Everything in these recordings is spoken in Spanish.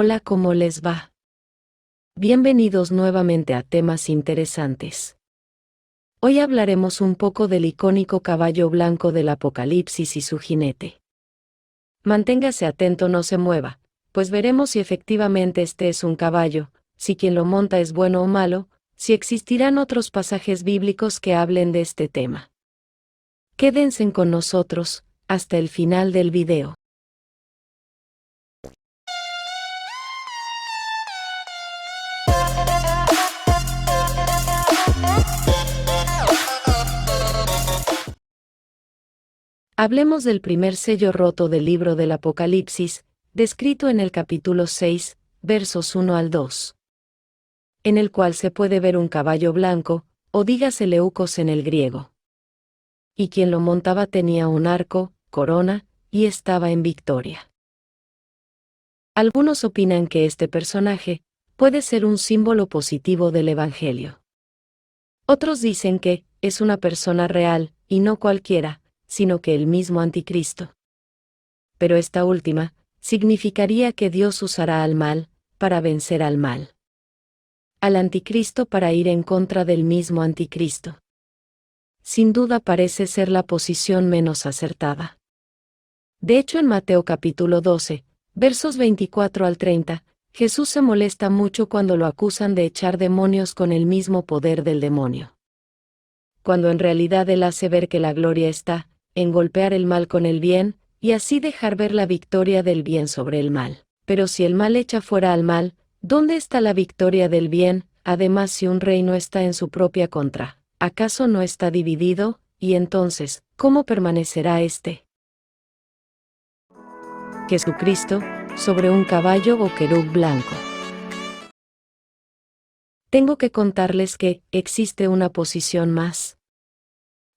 Hola, ¿cómo les va? Bienvenidos nuevamente a Temas Interesantes. Hoy hablaremos un poco del icónico caballo blanco del Apocalipsis y su jinete. Manténgase atento, no se mueva, pues veremos si efectivamente este es un caballo, si quien lo monta es bueno o malo, si existirán otros pasajes bíblicos que hablen de este tema. Quédense con nosotros, hasta el final del video. Hablemos del primer sello roto del libro del Apocalipsis, descrito en el capítulo 6, versos 1 al 2. En el cual se puede ver un caballo blanco, o dígase leucos en el griego. Y quien lo montaba tenía un arco, corona, y estaba en victoria. Algunos opinan que este personaje puede ser un símbolo positivo del Evangelio. Otros dicen que es una persona real, y no cualquiera, sino que el mismo anticristo. Pero esta última significaría que Dios usará al mal para vencer al mal. Al anticristo para ir en contra del mismo anticristo. Sin duda parece ser la posición menos acertada. De hecho, en Mateo capítulo 12, versos 24 al 30, Jesús se molesta mucho cuando lo acusan de echar demonios con el mismo poder del demonio. Cuando en realidad él hace ver que la gloria está en golpear el mal con el bien, y así dejar ver la victoria del bien sobre el mal. Pero si el mal echa fuera al mal, ¿dónde está la victoria del bien? Además, si un reino está en su propia contra, ¿acaso no está dividido? Y entonces, ¿cómo permanecerá éste? Jesucristo, sobre un caballo o querub blanco. Tengo que contarles que existe una posición más.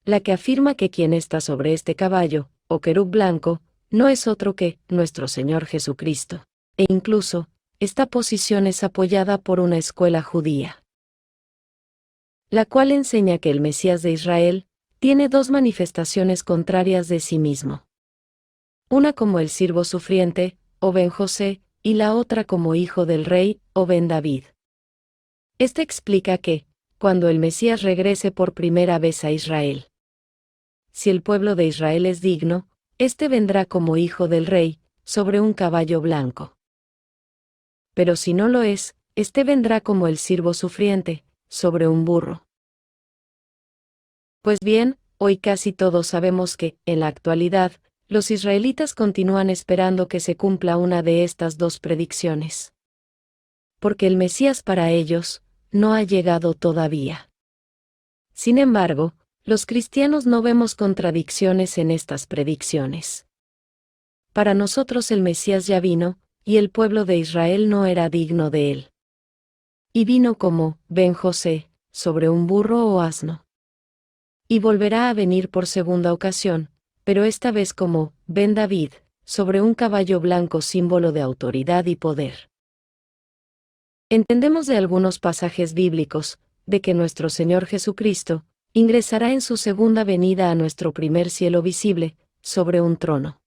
La que afirma que quien está sobre este caballo, o querub blanco, no es otro que nuestro Señor Jesucristo. E incluso, esta posición es apoyada por una escuela judía, la cual enseña que el Mesías de Israel tiene dos manifestaciones contrarias de sí mismo. Una como el siervo sufriente, o Ben José, y la otra como hijo del rey, o Ben David. Esta explica que, cuando el Mesías regrese por primera vez a Israel, si el pueblo de Israel es digno, éste vendrá como hijo del rey, sobre un caballo blanco. Pero si no lo es, éste vendrá como el siervo sufriente, sobre un burro. Pues bien, hoy casi todos sabemos que, en la actualidad, los israelitas continúan esperando que se cumpla una de estas dos predicciones. Porque el Mesías para ellos no ha llegado todavía. Sin embargo, los cristianos no vemos contradicciones en estas predicciones. Para nosotros el Mesías ya vino, y el pueblo de Israel no era digno de él. Y vino como Ben José, sobre un burro o asno. Y volverá a venir por segunda ocasión, pero esta vez como Ben David, sobre un caballo blanco, símbolo de autoridad y poder. Entendemos de algunos pasajes bíblicos, de que nuestro Señor Jesucristo ingresará en su segunda venida a nuestro primer cielo visible, sobre un trono.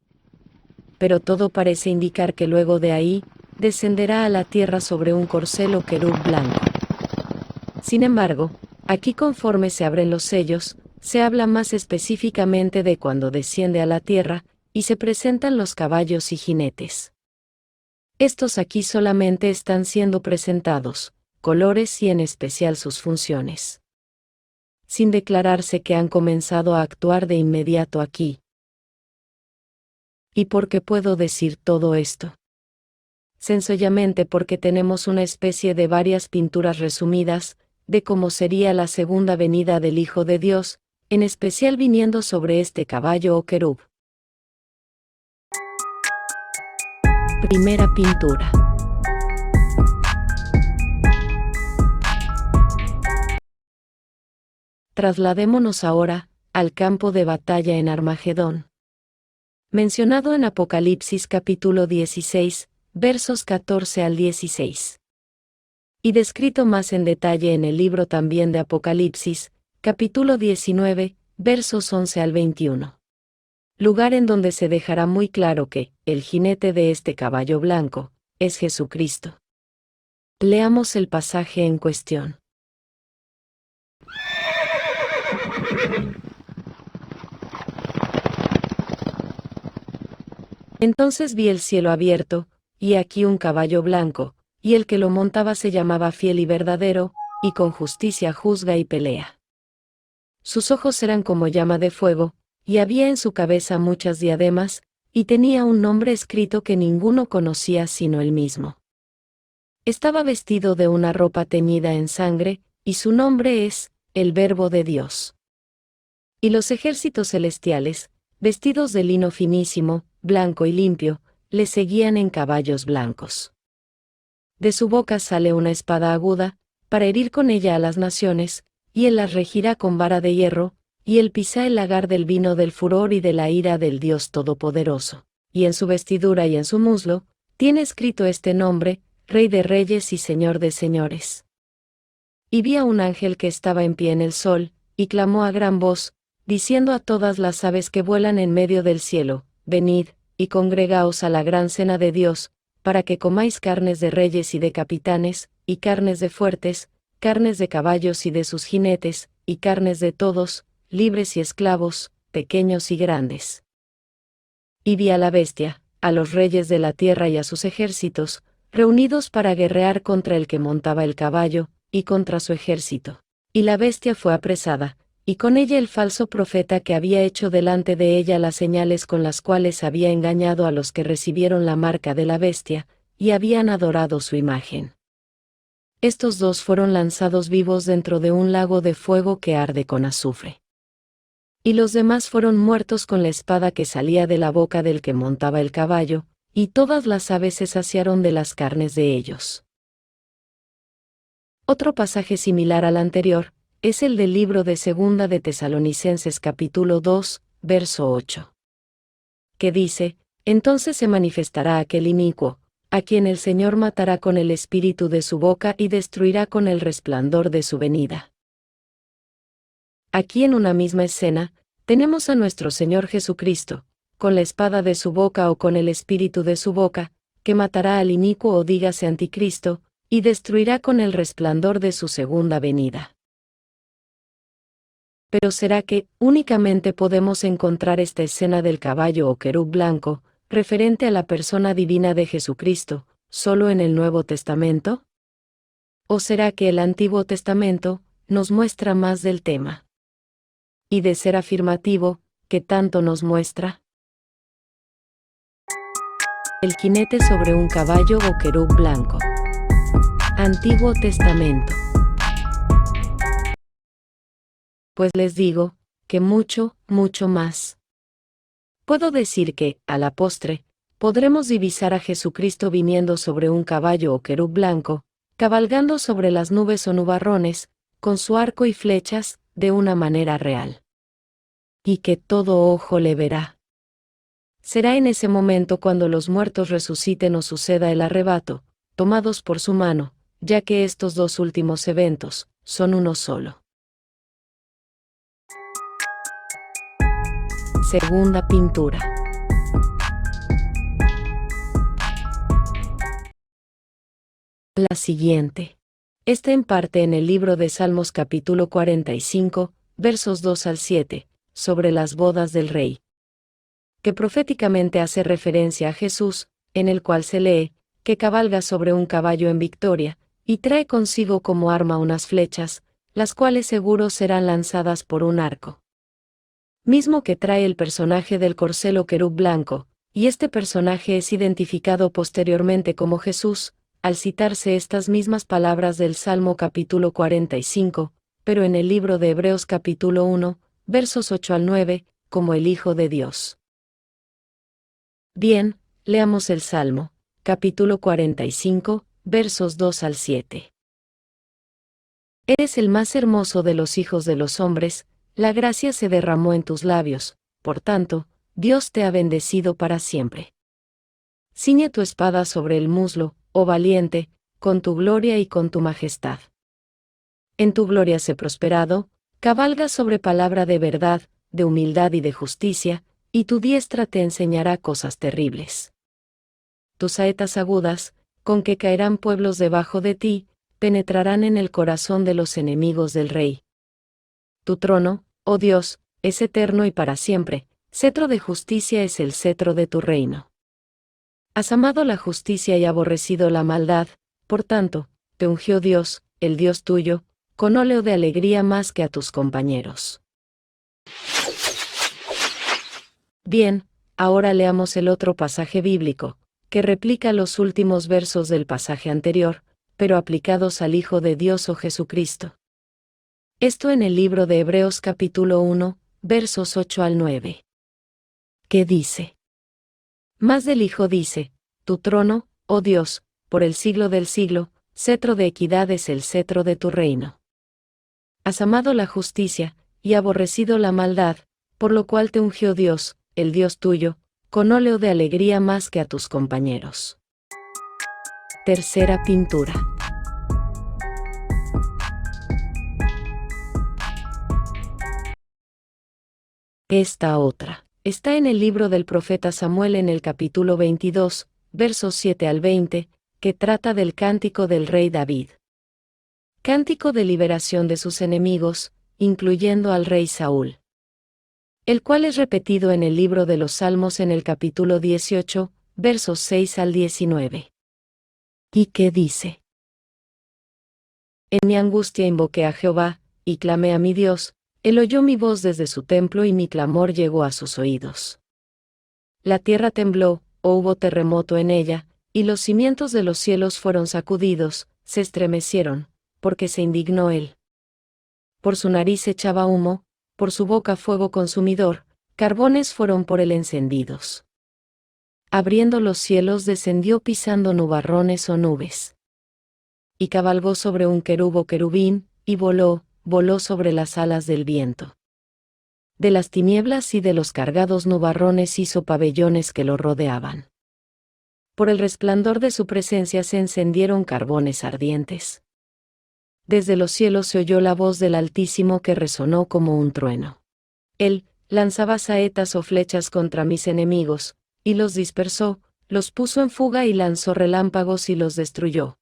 Pero todo parece indicar que luego de ahí, descenderá a la tierra sobre un corcel o querub blanco. Sin embargo, aquí conforme se abren los sellos, se habla más específicamente de cuando desciende a la tierra, y se presentan los caballos y jinetes. Estos aquí solamente están siendo presentados, colores y en especial sus funciones, sin declararse que han comenzado a actuar de inmediato aquí. ¿Y por qué puedo decir todo esto? Sencillamente porque tenemos una especie de varias pinturas resumidas, de cómo sería la segunda venida del Hijo de Dios, en especial viniendo sobre este caballo o querub. Primera pintura. Trasladémonos ahora al campo de batalla en Armagedón. Mencionado en Apocalipsis capítulo 16, versos 14 al 16. Y descrito más en detalle en el libro también de Apocalipsis, capítulo 19, versos 11 al 21. Lugar en donde se dejará muy claro que el jinete de este caballo blanco es Jesucristo. Leamos el pasaje en cuestión. Entonces vi el cielo abierto, y aquí un caballo blanco, y el que lo montaba se llamaba Fiel y Verdadero, y con justicia juzga y pelea. Sus ojos eran como llama de fuego, y había en su cabeza muchas diademas, y tenía un nombre escrito que ninguno conocía sino él mismo. Estaba vestido de una ropa teñida en sangre, y su nombre es, el Verbo de Dios. Y los ejércitos celestiales, vestidos de lino finísimo, blanco y limpio, le seguían en caballos blancos. De su boca sale una espada aguda, para herir con ella a las naciones, y él las regirá con vara de hierro, y él pisa el lagar del vino del furor y de la ira del Dios Todopoderoso. Y en su vestidura y en su muslo, tiene escrito este nombre, Rey de Reyes y Señor de Señores. Y vi a un ángel que estaba en pie en el sol, y clamó a gran voz, diciendo a todas las aves que vuelan en medio del cielo, venid, y congregaos a la gran cena de Dios, para que comáis carnes de reyes y de capitanes, y carnes de fuertes, carnes de caballos y de sus jinetes, y carnes de todos, libres y esclavos, pequeños y grandes. Y vi a la bestia, a los reyes de la tierra y a sus ejércitos, reunidos para guerrear contra el que montaba el caballo, y contra su ejército. Y la bestia fue apresada, y con ella el falso profeta que había hecho delante de ella las señales con las cuales había engañado a los que recibieron la marca de la bestia, y habían adorado su imagen. Estos dos fueron lanzados vivos dentro de un lago de fuego que arde con azufre. Y los demás fueron muertos con la espada que salía de la boca del que montaba el caballo, y todas las aves se saciaron de las carnes de ellos. Otro pasaje similar al anterior, es el del libro de Segunda de Tesalonicenses capítulo 2, verso 8. Que dice, entonces se manifestará aquel inicuo, a quien el Señor matará con el espíritu de su boca y destruirá con el resplandor de su venida. Aquí en una misma escena, tenemos a nuestro Señor Jesucristo, con la espada de su boca o con el espíritu de su boca, que matará al inicuo o dígase anticristo, y destruirá con el resplandor de su segunda venida. Pero ¿será que únicamente podemos encontrar esta escena del caballo o querub blanco, referente a la persona divina de Jesucristo, solo en el Nuevo Testamento? ¿O será que el Antiguo Testamento nos muestra más del tema? Y de ser afirmativo, ¿qué tanto nos muestra? El jinete sobre un caballo o querub blanco. Antiguo Testamento. Pues les digo, que mucho, mucho más. Puedo decir que, a la postre, podremos divisar a Jesucristo viniendo sobre un caballo o querub blanco, cabalgando sobre las nubes o nubarrones, con su arco y flechas, de una manera real. Y que todo ojo le verá. Será en ese momento cuando los muertos resuciten o suceda el arrebato, tomados por su mano, ya que estos dos últimos eventos son uno solo. Segunda pintura. La siguiente. Está en parte en el libro de Salmos capítulo 45, versos 2 al 7, sobre las bodas del rey, que proféticamente hace referencia a Jesús, en el cual se lee, que cabalga sobre un caballo en victoria, y trae consigo como arma unas flechas, las cuales seguro serán lanzadas por un arco. Mismo que trae el personaje del corcel o querub blanco, y este personaje es identificado posteriormente como Jesús, al citarse estas mismas palabras del Salmo capítulo 45, pero en el libro de Hebreos capítulo 1, versos 8 al 9, como el Hijo de Dios. Bien, leamos el Salmo, capítulo 45, versos 2 al 7. Eres el más hermoso de los hijos de los hombres, la gracia se derramó en tus labios, por tanto, Dios te ha bendecido para siempre. Ciñe tu espada sobre el muslo, oh valiente, con tu gloria y con tu majestad. En tu gloria sé prosperado, cabalga sobre palabra de verdad, de humildad y de justicia, y tu diestra te enseñará cosas terribles. Tus saetas agudas, con que caerán pueblos debajo de ti, penetrarán en el corazón de los enemigos del rey. Tu trono, oh Dios, es eterno y para siempre, cetro de justicia es el cetro de tu reino. Has amado la justicia y aborrecido la maldad, por tanto, te ungió Dios, el Dios tuyo, con óleo de alegría más que a tus compañeros. Bien, ahora leamos el otro pasaje bíblico, que replica los últimos versos del pasaje anterior, pero aplicados al Hijo de Dios o Jesucristo. Esto en el libro de Hebreos capítulo 1, versos 8 al 9. ¿Qué dice? Más del Hijo dice, tu trono, oh Dios, por el siglo del siglo, cetro de equidad es el cetro de tu reino. Has amado la justicia, y aborrecido la maldad, por lo cual te ungió Dios, el Dios tuyo, con óleo de alegría más que a tus compañeros. Tercera pintura. Esta otra está en el libro del profeta Samuel en el capítulo 22, versos 7 al 20, que trata del cántico del rey David. Cántico de liberación de sus enemigos, incluyendo al rey Saúl. El cual es repetido en el libro de los Salmos en el capítulo 18, versos 6 al 19. ¿Y qué dice? En mi angustia invoqué a Jehová, y clamé a mi Dios. Él oyó mi voz desde su templo y mi clamor llegó a sus oídos. La tierra tembló, o hubo terremoto en ella, y los cimientos de los cielos fueron sacudidos, se estremecieron, porque se indignó él. Por su nariz echaba humo, por su boca fuego consumidor, carbones fueron por él encendidos. Abriendo los cielos descendió pisando nubarrones o nubes. Y cabalgó sobre un querub querubín, y voló sobre las alas del viento. De las tinieblas y de los cargados nubarrones hizo pabellones que lo rodeaban. Por el resplandor de su presencia se encendieron carbones ardientes. Desde los cielos se oyó la voz del Altísimo que resonó como un trueno. Él lanzaba saetas o flechas contra mis enemigos, y los dispersó, los puso en fuga y lanzó relámpagos y los destruyó.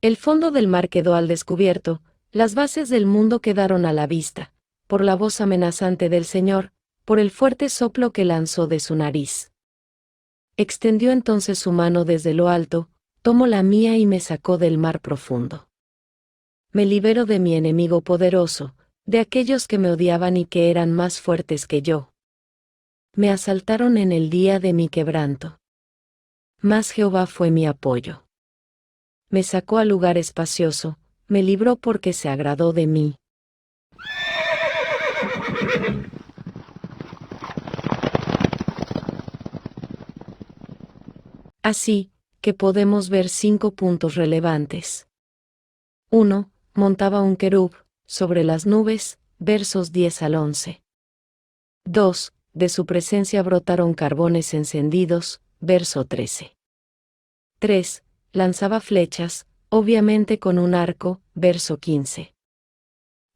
El fondo del mar quedó al descubierto, las bases del mundo quedaron a la vista, por la voz amenazante del Señor, por el fuerte soplo que lanzó de su nariz. Extendió entonces su mano desde lo alto, tomó la mía y me sacó del mar profundo. Me liberó de mi enemigo poderoso, de aquellos que me odiaban y que eran más fuertes que yo. Me asaltaron en el día de mi quebranto. Mas Jehová fue mi apoyo. Me sacó a lugar espacioso, me libró porque se agradó de mí. Así que podemos ver 5 puntos relevantes. 1. Montaba un querub sobre las nubes, versos 10 al 11. 2. De su presencia brotaron carbones encendidos, verso 13. 3. Lanzaba flechas, obviamente con un arco, verso 15.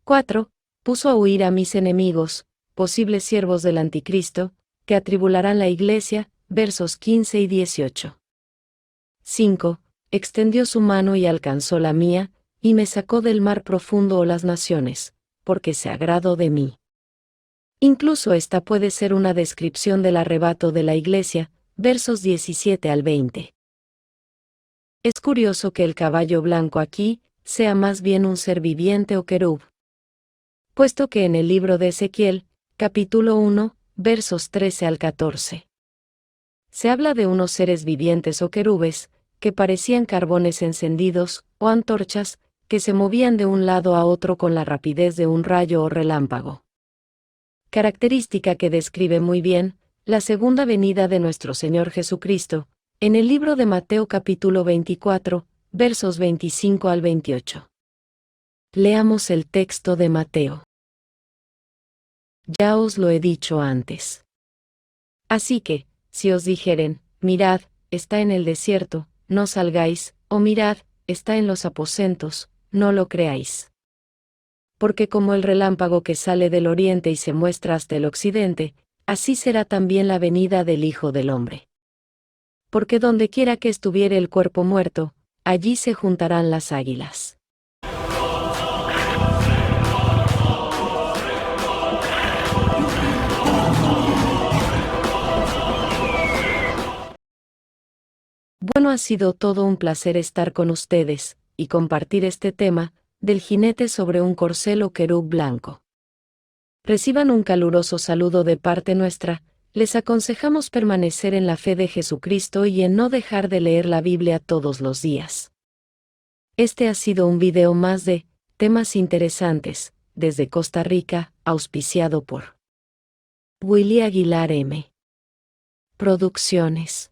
4. Puso a huir a mis enemigos, posibles siervos del anticristo, que atribularán la iglesia, versos 15 y 18. 5. Extendió su mano y alcanzó la mía, y me sacó del mar profundo o las naciones, porque se agradó de mí. Incluso esta puede ser una descripción del arrebato de la iglesia, versos 17 al 20. Es curioso que el caballo blanco aquí sea más bien un ser viviente o querub. Puesto que en el libro de Ezequiel, capítulo 1, versos 13 al 14, se habla de unos seres vivientes o querubes, que parecían carbones encendidos, o antorchas, que se movían de un lado a otro con la rapidez de un rayo o relámpago. Característica que describe muy bien la segunda venida de nuestro Señor Jesucristo, en el libro de Mateo capítulo 24, versos 25 al 28. Leamos el texto de Mateo. Ya os lo he dicho antes. Así que, si os dijeren, mirad, está en el desierto, no salgáis, o mirad, está en los aposentos, no lo creáis. Porque como el relámpago que sale del oriente y se muestra hasta el occidente, así será también la venida del Hijo del Hombre. porque donde quiera que estuviere el cuerpo muerto, allí se juntarán las águilas. Bueno, ha sido todo un placer estar con ustedes, y compartir este tema, del jinete sobre un corcel o querub blanco. Reciban un caluroso saludo de parte nuestra, les aconsejamos permanecer en la fe de Jesucristo y en no dejar de leer la Biblia todos los días. Este ha sido un video más de temas interesantes, desde Costa Rica, auspiciado por Willy Aguilar M. Producciones.